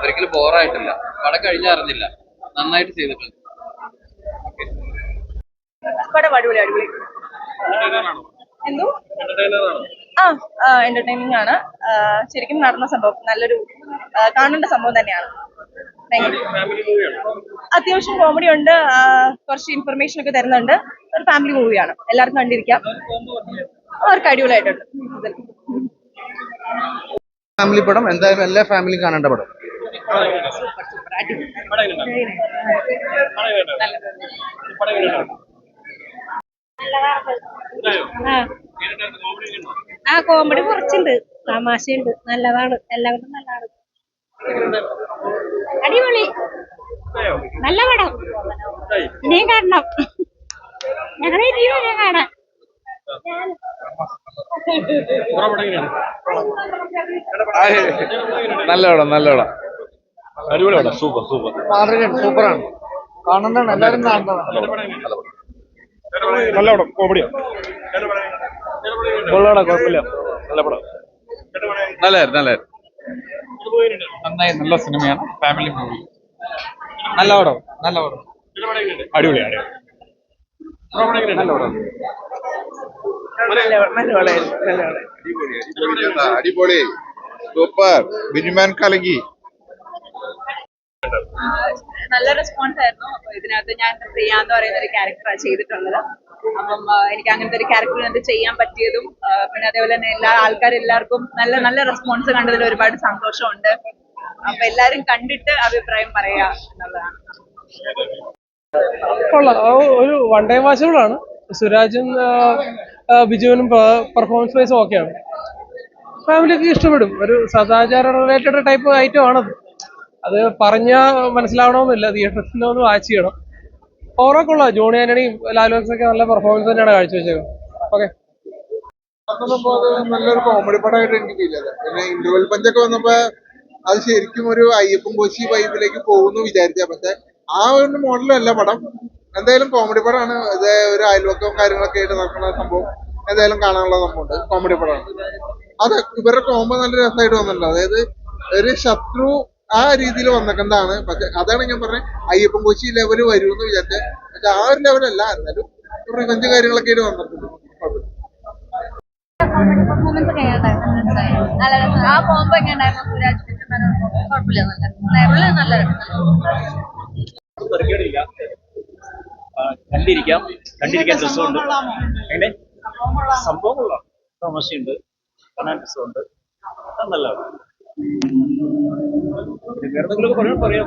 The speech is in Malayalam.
ഒരിക്കലും ബോറായിട്ടില്ല. പടം കഴിഞ്ഞറിഞ്ഞില്ല, നന്നായിട്ട് ചെയ്തിട്ടുണ്ട്. പടം അടിപൊളി അടിപൊളി. എന്തോ എന്റർടൈനിങ് ആണ്. ശരിക്കും നടന്ന സംഭവം, നല്ലൊരു കാണേണ്ട സംഭവം തന്നെയാണ്. അത്യാവശ്യം കോമഡി ഉണ്ട്, കുറച്ച് ഇൻഫർമേഷൻ ഒക്കെ തരുന്നുണ്ട്. ഒരു ഫാമിലി മൂവിയാണ്, എല്ലാവർക്കും കണ്ടിരിക്കാം. അവർക്ക് അടിപൊളിയായിട്ടുണ്ട്. ഫാമിലി പടം, എന്തായാലും എല്ലാ ഫാമിലിയും കാണേണ്ട പടം. കോമഡി കുറച്ചുണ്ട്, തമാശയുണ്ട്, നല്ലതാണ്, എല്ലാവരും നല്ലതാണ്. അടിപൊളി, നല്ല പടം, ഇനിയും കാണണം. ഞങ്ങളെ ഇനിയും കാണാം. നല്ല പടം, നല്ല പടം, അടിപൊളി പടം, സൂപ്പർ സൂപ്പർ, മാതൃകയാണ്, സൂപ്പറാണ്, കാണുന്നതാണ്, എല്ലാവരും കാണുന്നതാണ്. നല്ല പടം, കോമഡിയാണ്, കൊള്ളാടാ, കുഴപ്പമില്ല, നല്ല പടം, നല്ലായിരുന്നു. നന്നായി, നല്ല സിനിമയാണ്, ഫാമിലി മൂവി. നല്ല പടം, നല്ല പടം, അടിപൊളിയാണ്, അടിപൊളി, സൂപ്പർ, ബിനിമാൻ കലക്കി. നല്ല റെസ്പോൺസ് ആയിരുന്നു. ഇതിനകത്ത് ഞാൻ പ്രിയ എന്ന് പറയുന്ന ഒരു ക്യാരക്ടറാണ് ചെയ്തിട്ടുള്ളത്. അപ്പം എനിക്ക് അങ്ങനത്തെ ഒരു ക്യാരക്ടർ ചെയ്യാൻ പറ്റിയതും, പിന്നെ അതേപോലെ തന്നെ എല്ലാ എല്ലാവർക്കും നല്ല നല്ല റെസ്പോൺസ് കണ്ടതിൽ ഒരുപാട് സന്തോഷമുണ്ട്. അപ്പൊ എല്ലാരും കണ്ടിട്ട് അഭിപ്രായം പറയാ എന്നുള്ളതാണ്. ഒരു വൺ ടൈം വാച്ചബിളാണ്. സുരാജും ബിജുവിനും പെർഫോമൻസ് വൈസും ഓക്കെയാണ്. ഫാമിലിക്ക് ഇഷ്ടപ്പെടും. ഒരു സദാചാര റിലേറ്റഡ് ടൈപ്പ് ഐറ്റം ആണത്. അത് പറഞ്ഞാൽ മനസ്സിലാവണമെന്നില്ല, തിയേറ്ററിൽ ഒന്ന് വാച്ച് ചെയ്യണം. ഓവറൊക്കെ ഉള്ള ജോണി ആന്റണിയും ലാലുവൊക്കെ നല്ല പെർഫോമൻസ് തന്നെയാണ് കാഴ്ചവെച്ചത്. ഓക്കെ, നല്ലൊരു കോമഡി പടമായിട്ട് എനിക്ക് ഫീൽ ചെയ്തത്. പിന്നെ ഇന്റർവെൽ പഞ്ചൊക്കെ വന്നപ്പോ അത് ശരിക്കും ഒരു അയ്യപ്പൻ കോശി വൈബിലേക്ക് പോകുന്നു വിചാരിച്ച, പക്ഷെ ആ ഒരു മോഡലല്ല പടം. എന്തായാലും കോമഡി പടമാണ്. ഇത് ഒരു അയൽവക്കവും കാര്യങ്ങളൊക്കെ ആയിട്ട് നടക്കുന്ന സംഭവം എന്തായാലും കാണാനുള്ള സംഭവമുണ്ട്. കോമഡി പടമാണ്. അത് ഇവരുടെ കോമ്പോ നല്ല രസമായിട്ട് വന്നിട്ടുണ്ട്. അതായത് ഒരു ശത്രു ആ രീതിയിൽ വന്നേക്കുന്നതാണ്. പക്ഷെ അതാണ് ഞാൻ പറഞ്ഞത്, അയ്യപ്പൻ കോശി ലെവല് വരുമെന്ന് വിചാരിച്ചത്. പക്ഷെ ആ ഒരു ലെവലല്ല, എന്നാലും റിവഞ്ച് കാര്യങ്ങളൊക്കെ ആയിട്ട് വന്നിട്ടുണ്ട്. ആ കോമ്പോ എങ്ങനെ ഉണ്ടായിരുന്നു? കണ്ടിരിക്കാൻ രസമുണ്ട്. എങ്ങനെ സംഭവം കൊള്ളാം, തമാശയുണ്ട്, കാണാൻ രസമുണ്ട്, നല്ലതാണ്. വേറെ എന്തെങ്കിലുമൊക്കെ പറയാൻ